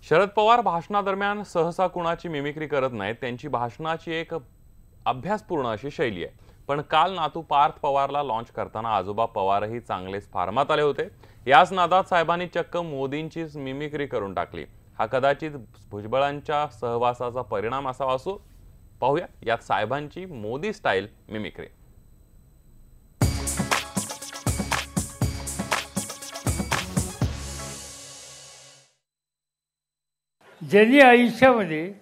शरद पवार भाषणादरम्यान सहसा कुणाची मिमिक्री करत नाहीत। त्यांची भाषणाची एक अभ्यासपूर्ण अशी शैली आहे। पण काल नातू पार्थ पवारला लॉन्च करताना आजोबा पवारही चांगलेच फार्मात आले होते। याच नादात साहेबांनी चक्क मोदींचीच मिमिक्री करून टाकली। हा कदाचित भुजबळांच्या सहवासाचा परिणाम असावा असो। पाहूया यात साहेबांची मोदी स्टाईल मिमिक्री। ज्यांनी आयुष्यामध्ये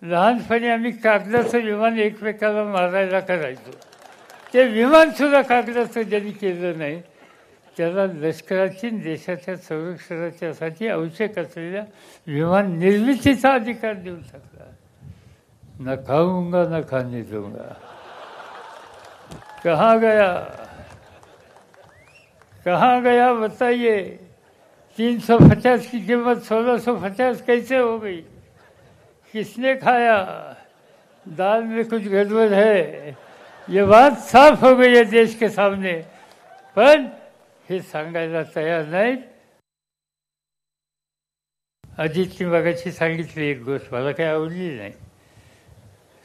लहानपणी आम्ही कागदाचं विमान एकमेकाला मारायला करायचो, ते विमान सुद्धा कागदाचं ज्यांनी केलं नाही त्याला लष्कराची देशाच्या संरक्षणासाठी आवश्यक असलेल्या विमान निर्मितीचा अधिकार देऊ शकला। न खाऊंगा न खाने दूंगा, कहाँ गया बताइए। 350 की कीमत 1650 कैसे हो गई? किसने खाया? दाल में कुछ गड़बड़ है। ये बात साफ हो गई है देश के सामने, पण हे सांगायला तयार नाहीत। अजितने मगाशी सांगितली एक गोष्ट मला काही आवडली नाही,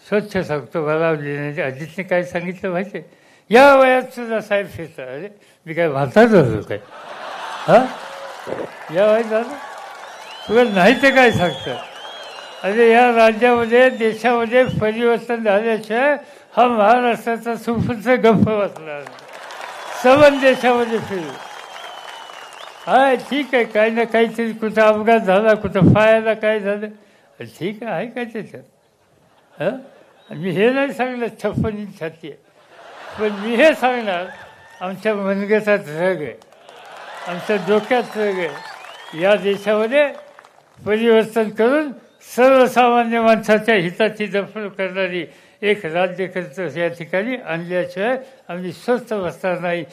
स्वच्छ सांगतो मला आवडली नाही। अजितने काय सांगितलं माहिती आहे? या वयात सुद्धा साहेब फिरतात। अरे मी काय म्हातारा झालो काय? हा या वयात झालं तुला नाही ते काय सांगतं? अरे या राज्यामध्ये देशामध्ये परिवर्तन झाल्याशिवाय हा महाराष्ट्राचा सुपूर्त गप्प बसला। सबन देशामध्ये फिरू हाय, ठीक आहे, काही ना काहीतरी कुठं अपघात झाला, कुठं फायला काय झालं, ठीक आहे काय त्याच्यात? हां मी हे नाही सांगलं 56 इंच छाती आहे, पण मी हे सांगणार आमच्या मनगटात रग आहे, आमच्या डोक्यात रग आहे। या देशामध्ये परिवर्तन करून सर्वसामान्य माणसाच्या हिताची जपणूक करणारी एक राज्यकर्ता या ठिकाणी आणल्याशिवाय आम्ही स्वस्थ बसणार नाही।